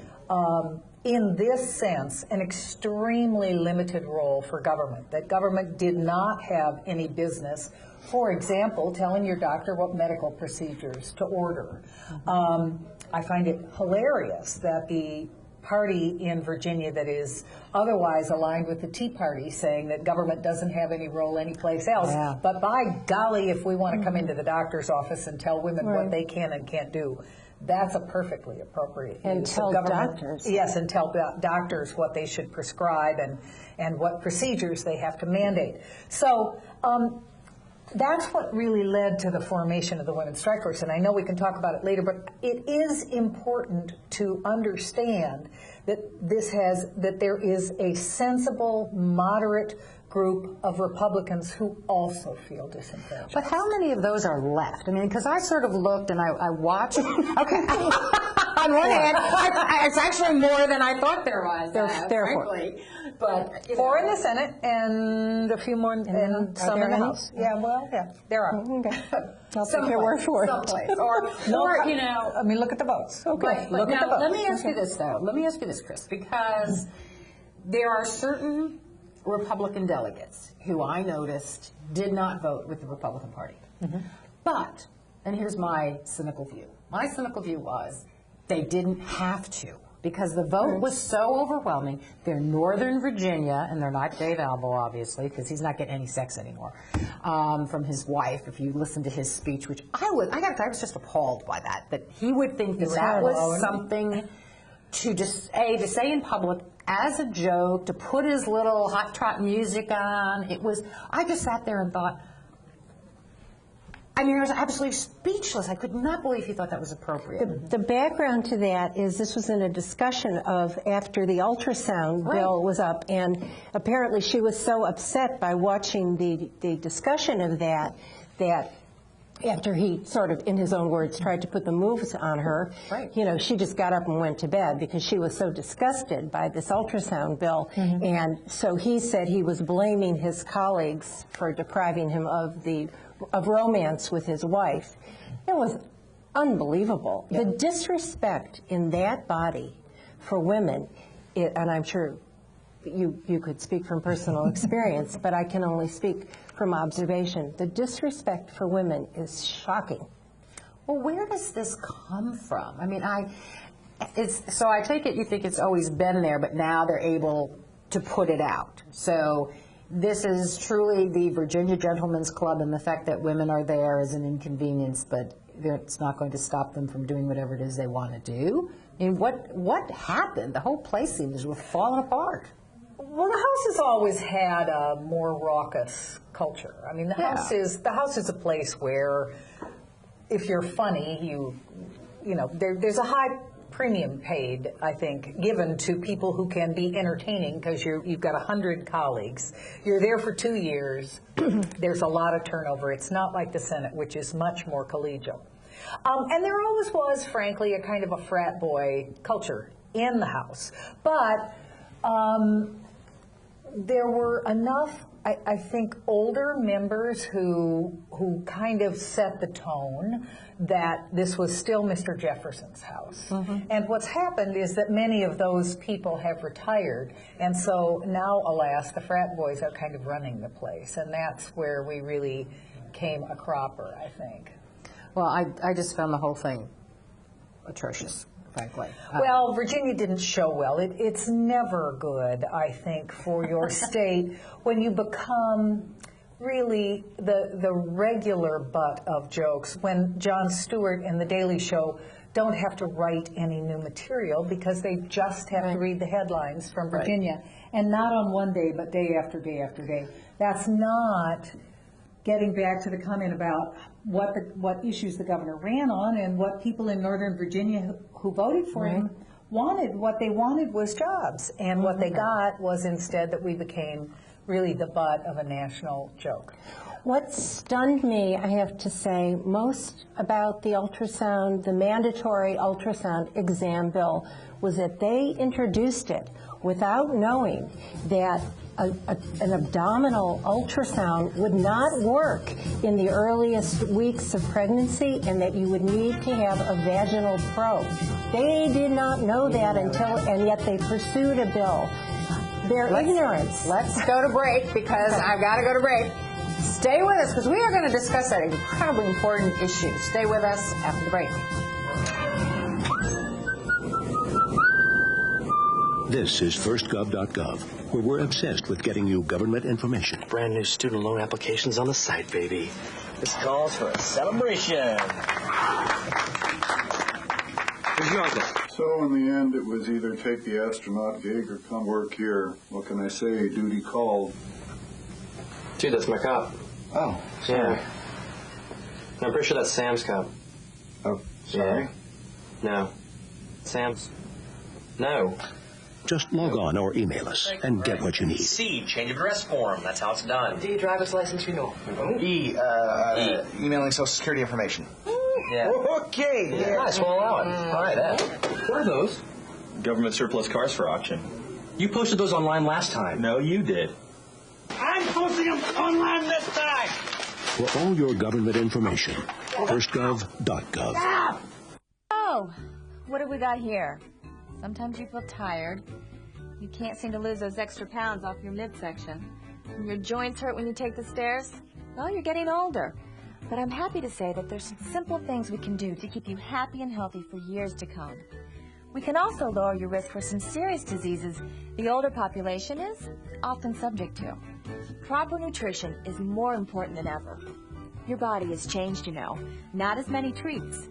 in this sense, an extremely limited role for government, that government did not have any business, for example, telling your doctor what medical procedures to order. I find it hilarious that the party in Virginia that is otherwise aligned with the Tea Party saying that government doesn't have any role anyplace else, but by golly, if we want to come into the doctor's office and tell women what they can and can't do, that's a perfectly appropriate and use tell of government. Doctors. Yes, and tell doctors what they should prescribe and what procedures they have to mandate. So that's what really led to the formation of the Women's Strike Force, and I know we can talk about it later, but it is important to understand that there is a sensible, moderate group of Republicans who also feel disenfranchised. But how many of those are left? I mean, because I sort of looked and I watched. Okay. On one hand, it's actually more than I thought there was. Frankly. But four in the Senate and a few more and some in the House. Yeah, well, yeah, there are. Okay. I'll take your word for it. Someplace. Or, you know. I mean, look at the votes. Okay. Look at the votes. Let me ask you this, though. Let me ask you this, Kris, because there are certain Republican delegates who I noticed did not vote with the Republican Party. But, and here's my cynical view. My cynical view was they didn't have to, because the vote was so overwhelming. They're Northern Virginia, and they're not Dave Albo, obviously, because he's not getting any sex anymore from his wife. If you listen to his speech, which I was just appalled by that he would think that was something to just to say in public as a joke, to put his little hot trot music on. I just sat there and thought, I mean, I was absolutely speechless. I could not believe he thought that was appropriate. The background to that is this was in a discussion of after the ultrasound bill was up, and apparently she was so upset by watching the discussion of that after he sort of, in his own words, tried to put the moves on her, Right. you know, she just got up and went to bed because she was so disgusted by this ultrasound bill. And so he said he was blaming his colleagues for depriving him of romance with his wife. It was unbelievable. The disrespect in that body for women, and I'm sure you could speak from personal experience, but I can only speak from observation. The disrespect for women is shocking. Well, where does this come from? I mean, so I take it you think it's always been there, but now they're able to put it out. So this is truly the Virginia Gentlemen's Club, and the fact that women are there is an inconvenience, but it's not going to stop them from doing whatever it is they want to do. I mean, what happened? The whole place seems to have fallen apart. Well, the house has always had a more raucous culture. I mean, the house is a place where, if you're funny, you know, there's a high premium paid, I think, given to people who can be entertaining because you've got 100 colleagues. You're there for 2 years. There's a lot of turnover. It's not like the Senate, which is much more collegial. And there always was, frankly, a kind of a frat boy culture in the house. But there were enough, I think, older members who kind of set the tone that this was still Mr. Jefferson's house. And what's happened is that many of those people have retired, and so now, alas, the frat boys are kind of running the place, and that's where we really came a cropper, I think. Well, I just found the whole thing atrocious, frankly. Well, Virginia didn't show well. It's never good, I think, for your state when you become really the regular butt of jokes, when Jon Stewart and The Daily Show don't have to write any new material because they just have to read the headlines from Virginia, and not on one day, but day after day after day. That's not getting back to the comment about what issues the governor ran on and what people in Northern Virginia who voted for him wanted. What they wanted was jobs, and what they got was instead that we became really the butt of a national joke. What stunned me, I have to say, most about the ultrasound, the mandatory ultrasound exam bill, was that they introduced it without knowing that an abdominal ultrasound would not work in the earliest weeks of pregnancy, and that you would need to have a vaginal probe. They did not know that until, and yet they pursued a bill. Their ignorance. Let's go to break, because I've got to go to break. Stay with us, because we are going to discuss that incredibly important issue. Stay with us after the break. This is firstgov.gov, where we're obsessed with getting you government information. Brand new student loan applications on the site, baby. This calls for a celebration. Where's your uncle? So in the end, it was either take the astronaut gig or come work here. What can I say? Duty called. Dude, that's my cop. Oh, sorry. Yeah. I'm pretty sure that's Sam's cop. Oh, sorry? Yeah. No. Sam's? No. Just log on or email us and get what you need. C, change of address form. That's how it's done. D, driver's license renewal. E, emailing Social Security information. Yeah. Okay. Yeah. Nice, we'll allow it. All right, that. What are those? Government surplus cars for auction. You posted those online last time. No, you did. I'm posting them online this time. For all your government information, firstgov.gov. Oh, what have we got here? Sometimes you feel tired. You can't seem to lose those extra pounds off your midsection. And your joints hurt when you take the stairs. Well, you're getting older. But I'm happy to say that there's some simple things we can do to keep you happy and healthy for years to come. We can also lower your risk for some serious diseases the older population is often subject to. Proper nutrition is more important than ever. Your body has changed, you know. Not as many treats.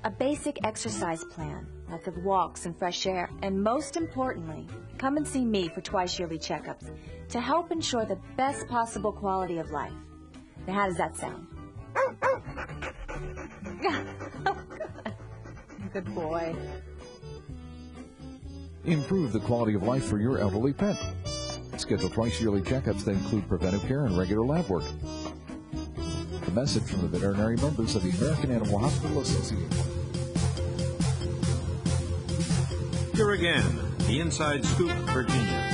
A basic exercise plan, lots of walks and fresh air, and most importantly, come and see me for twice-yearly checkups to help ensure the best possible quality of life. Now, how does that sound? Good boy. Improve the quality of life for your elderly pet. Schedule twice-yearly checkups that include preventive care and regular lab work. For message from the veterinary members of the American Animal Hospital Association. Here again, the Inside Scoop, Virginia.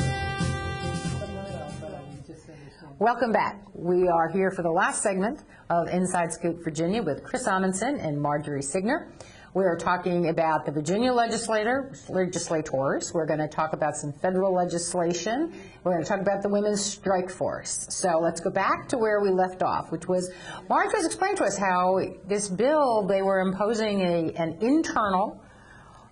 Welcome back. We are here for the last segment of Inside Scoop Virginia with Kris Amundson and Marjorie Signer. We are talking about the Virginia legislators. We're going to talk about some federal legislation. We're going to talk about the women's strike force. So let's go back to where we left off, which was Marj was explaining to us how this bill, they were imposing an internal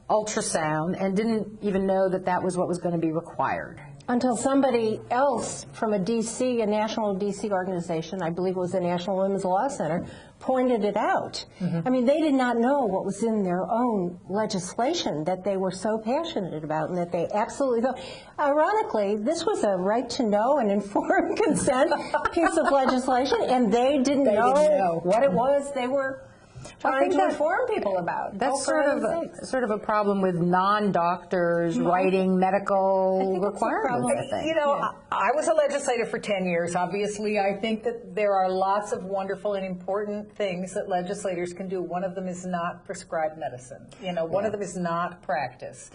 ultrasound and didn't even know that that was what was going to be required. Until somebody else from a national DC organization, I believe it was the National Women's Law Center, pointed it out. I mean, they did not know what was in their own legislation that they were so passionate about and that they absolutely felt. Ironically, this was a right to know and informed consent piece of legislation, and they didn't know what it was they were trying to inform people about. That's sort of a problem with non-doctors writing medical requirements, I think. You know, I was a legislator for 10 years. Obviously, I think that there are lots of wonderful and important things that legislators can do. One of them is not prescribe medicine. You know, one of them is not practice.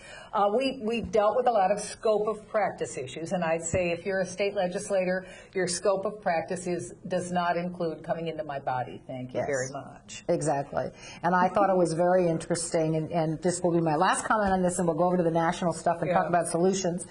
We dealt with a lot of scope of practice issues, and I'd say if you're a state legislator, your scope of practice does not include coming into my body. Thank you very much. Exactly. And I thought it was very interesting, and this will be my last comment on this, and we'll go over to the national stuff and talk about solutions.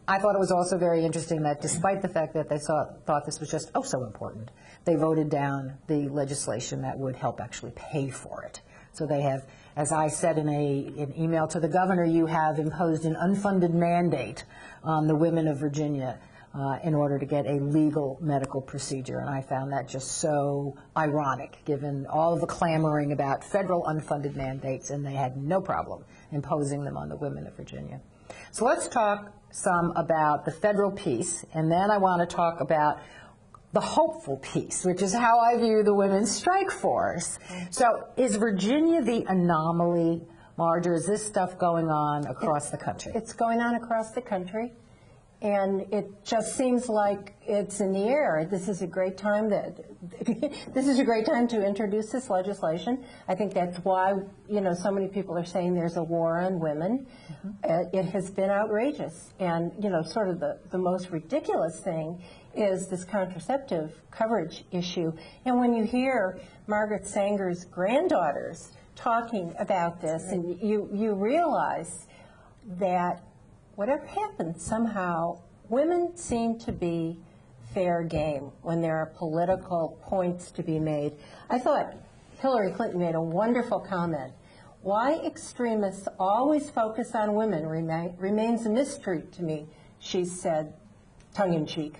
I thought it was also very interesting that despite the fact that they thought this was just, so important, they voted down the legislation that would help actually pay for it. So they have, as I said in an email to the governor, you have imposed an unfunded mandate on the women of Virginia in order to get a legal medical procedure. And I found that just so ironic, given all of the clamoring about federal unfunded mandates, and they had no problem imposing them on the women of Virginia. So let's talk some about the federal piece, and then I want to talk about the hopeful piece, which is how I view the women's strike force. So is Virginia the anomaly, Marj, or is this stuff going on across the country? It's going on across the country. And it just seems like it's in the air. This is a great time to introduce this legislation. I think that's why, so many people are saying there's a war on women. It has been outrageous. And, sort of the most ridiculous thing is this contraceptive coverage issue. And when you hear Margaret Sanger's granddaughters talking about this, and you realize that whatever happens, somehow women seem to be fair game when there are political points to be made. I thought Hillary Clinton made a wonderful comment. Why extremists always focus on women remains a mystery to me, she said, tongue-in-cheek.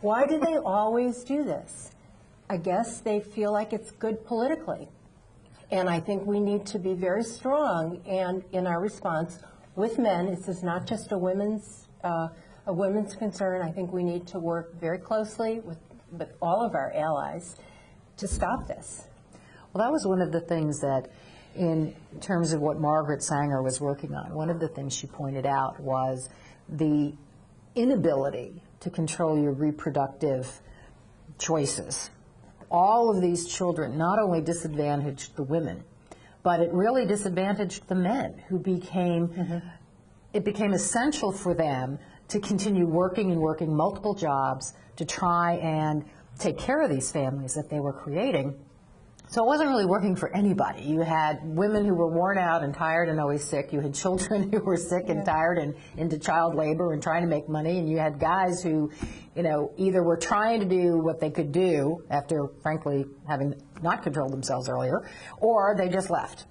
Why do they always do this? I guess they feel like it's good politically. And I think we need to be very strong and in our response with men. This is not just a women's concern. I think we need to work very closely with all of our allies to stop this. Well, that was one of the things that, in terms of what Margaret Sanger was working on, one of the things she pointed out was the inability to control your reproductive choices. All of these children not only disadvantaged the women, but it really disadvantaged the men who it became essential for them to continue working and working multiple jobs to try and take care of these families that they were creating. So it wasn't really working for anybody. You had women who were worn out and tired and always sick. You had children who were sick and tired and into child labor and trying to make money. And you had guys who, either were trying to do what they could do after, frankly, having not controlled themselves earlier, or they just left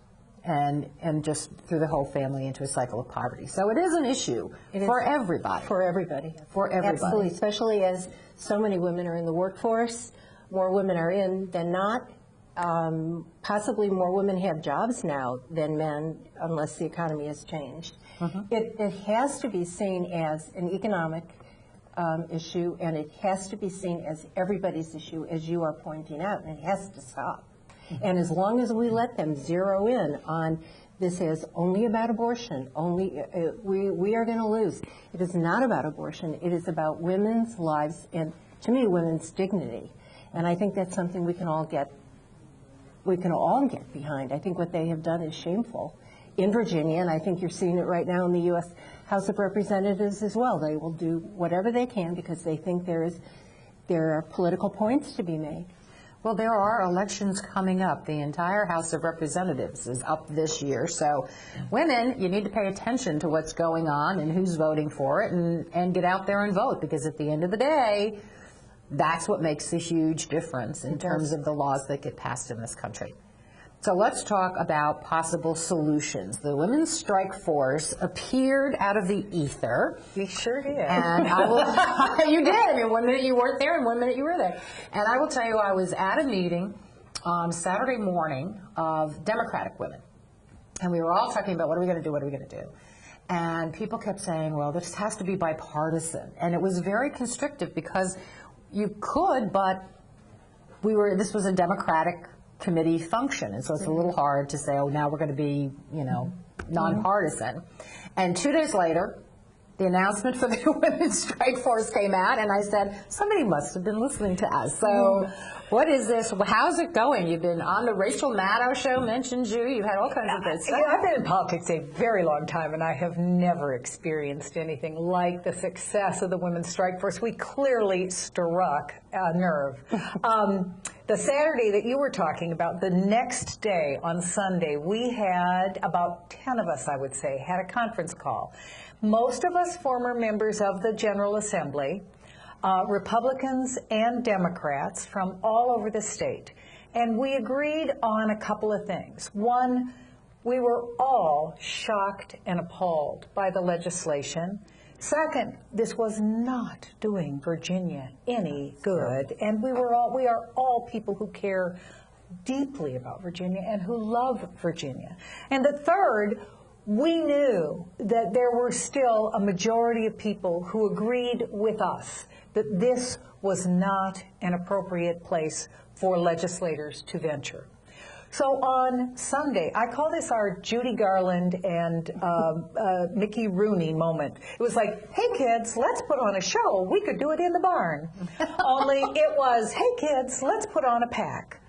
and just threw the whole family into a cycle of poverty. So it is an issue for everybody. For everybody. For everybody. Absolutely, especially as so many women are in the workforce. More women are in than not. Possibly more women have jobs now than men, unless the economy has changed. It has to be seen as an economic issue, and it has to be seen as everybody's issue, as you are pointing out, and it has to stop. And as long as we let them zero in on this is only about abortion, we are going to lose. It is not about abortion. It is about women's lives and, to me, women's dignity. And I think that's something we can all get behind. I think what they have done is shameful in Virginia, and I think you're seeing it right now in the U.S. House of Representatives as well. They will do whatever they can because they think there are political points to be made. Well, there are elections coming up. The entire House of Representatives is up this year. So women, you need to pay attention to what's going on and who's voting for it, and get out there and vote, because at the end of the day, that's what makes a huge difference in terms of the laws that get passed in this country. So let's talk about possible solutions. The Women's Strike Force appeared out of the ether. We sure did. And I will, you did. I mean, 1 minute you weren't there and 1 minute you were there. And I will tell you, I was at a meeting on Saturday morning of Democratic women. And we were all talking about, what are we going to do, what are we going to do? And people kept saying, well, this has to be bipartisan. And it was very constrictive because you could, but this was a Democratic committee function, and so it's a little hard to say, oh, now we're going to be, nonpartisan. And 2 days later, the announcement for the Women's Strike Force came out, and I said, somebody must have been listening to us. So what is this? How's it going? You've been on the Rachel Maddow show, mentioned you. You've had all kinds of good stuff. I've been in politics a very long time, and I have never experienced anything like the success of the Women's Strike Force. We clearly struck a nerve. The Saturday that you were talking about, the next day on Sunday, we had about 10 of us, I would say, had a conference call. Most of us former members of the General Assembly, Republicans and Democrats from all over the state. And we agreed on a couple of things. One, we were all shocked and appalled by the legislation. Second, this was not doing Virginia any good, and we are all people who care deeply about Virginia and who love Virginia. And the third, we knew that there were still a majority of people who agreed with us that this was not an appropriate place for legislators to venture. So on Sunday, I call this our Judy Garland and Mickey Rooney moment. It was like, hey kids, let's put on a show. We could do it in the barn. Only it was, hey kids, let's put on a PAC.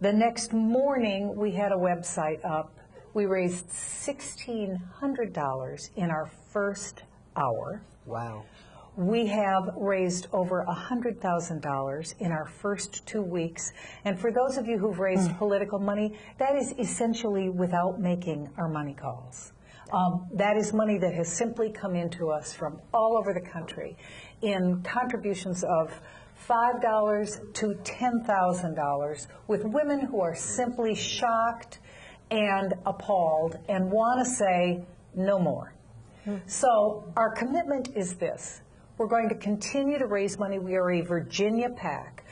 The next morning, we had a website up. We raised $1,600 in our first hour. Wow. We have raised over $100,000 in our first 2 weeks. And for those of you who've raised political money, that is essentially without making our money calls. That is money that has simply come into us from all over the country in contributions of $5 to $10,000 with women who are simply shocked and appalled and want to say no more. So our commitment is this. We're going to continue to raise money. We are a Virginia PAC.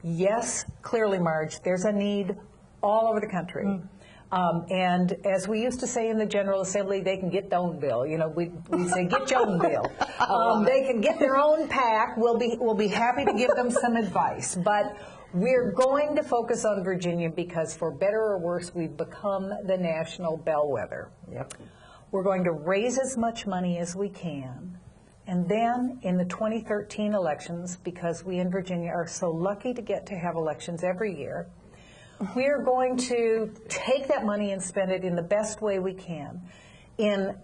Yes, clearly, Marge, there's a need all over the country. And as we used to say in the General Assembly, they can get their own bill. You know, we say, get your own bill. They can get their own PAC. We'll be happy to give them some advice. But we're going to focus on Virginia because, for better or worse, we've become the national bellwether. Yep. We're going to raise as much money as we can. And then in the 2013 elections, because we in Virginia are so lucky to get to have elections every year, we are going to take that money and spend it in the best way we can. In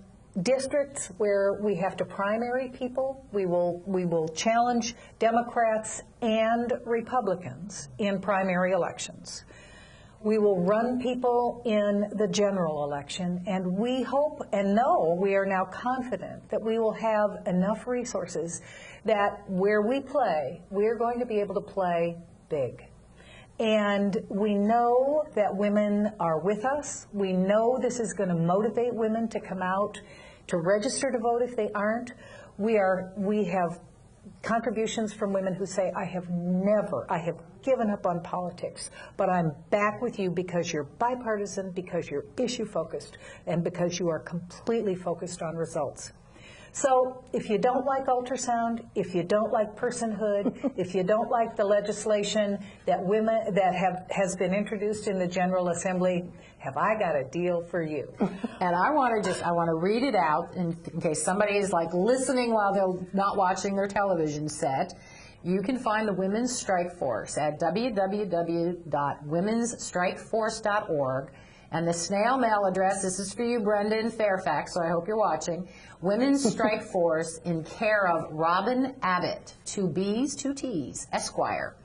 districts where we have to primary people, we will challenge Democrats and Republicans in primary elections. We will run people in the general election, and we hope and know, we are now confident that we will have enough resources that where we play, we are going to be able to play big. And we know that women are with us. We know this is going to motivate women to come out to register to vote if they aren't. We have contributions from women who say, I have given up on politics, but I'm back with you because you're bipartisan, because you're issue focused, and because you are completely focused on results. So if you don't like ultrasound, if you don't like personhood, if you don't like the legislation that has been introduced in the General Assembly, have I got a deal for you? And I want to read it out in case somebody is like listening while they're not watching their television set. You can find the Women's Strike Force at www.womensstrikeforce.org. And the snail mail address, this is for you, Brenda, in Fairfax, so I hope you're watching. Women's Strike Force in care of Robin Abbott, 2 B's, 2 T's, Esquire,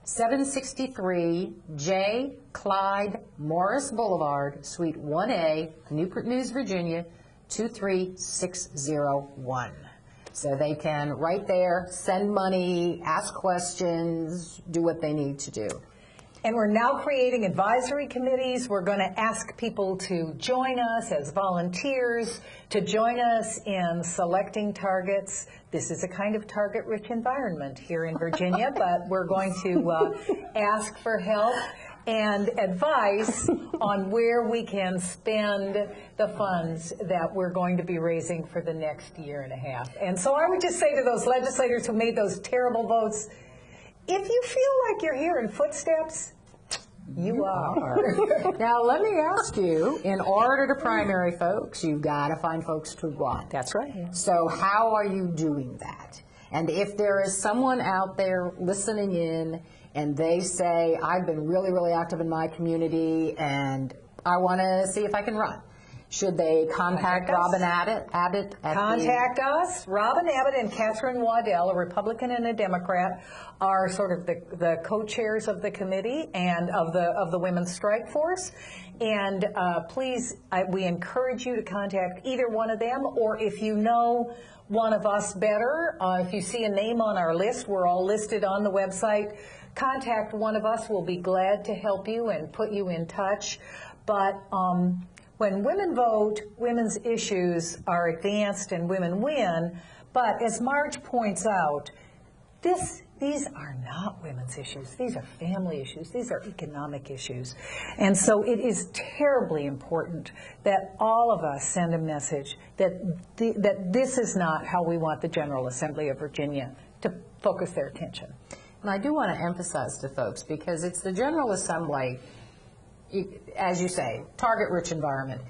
763 J. Clyde Morris Boulevard, Suite 1A, Newport News, Virginia, 23601. So they can, right there, send money, ask questions, do what they need to do. And we're now creating advisory committees. We're going to ask people to join us as volunteers, to join us in selecting targets. This is a kind of target-rich environment here in Virginia, but we're going to ask for help and advice on where we can spend the funds that we're going to be raising for the next year and a half. And so I would just say to those legislators who made those terrible votes, if you feel like you're hearing footsteps, you are. Now, let me ask you, in order to primary folks, you've got to find folks to run. That's right. So how are you doing that? And if there is someone out there listening in and they say, I've been really, really active in my community and I want to see if I can run, should they contact Robin Abbott? Contact us. Robin Abbott and Catherine Waddell, a Republican and a Democrat, are sort of the co-chairs of the committee and of the Women's Strike Force. And please, we encourage you to contact either one of them, or if you know one of us better, if you see a name on our list, we're all listed on the website, contact one of us. We'll be glad to help you and put you in touch. But when women vote, women's issues are advanced and women win. But as Marj points out, these are not women's issues. These are family issues. These are economic issues. And so it is terribly important that all of us send a message that this is not how we want the General Assembly of Virginia to focus their attention. And I do want to emphasize to folks, because it's the General Assembly, as you say, target-rich environment.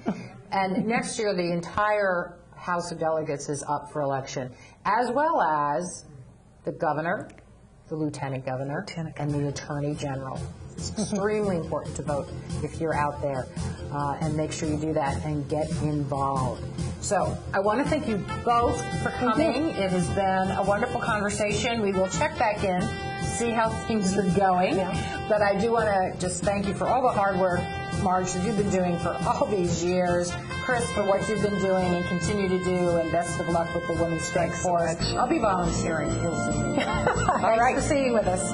And next year, the entire House of Delegates is up for election, as well as the governor, the lieutenant governor, and the attorney general. It's extremely important to vote if you're out there, and make sure you do that and get involved. So I want to thank you both for coming. It has been a wonderful conversation. We will check back in, see how things are going. But I do want to just thank you for all the hard work, Marj, that you've been doing for all these years. Kris, for what you've been doing and continue to do, and best of luck with the Women's Strike Force. I'll be volunteering. You'll see me. All right, for being with us.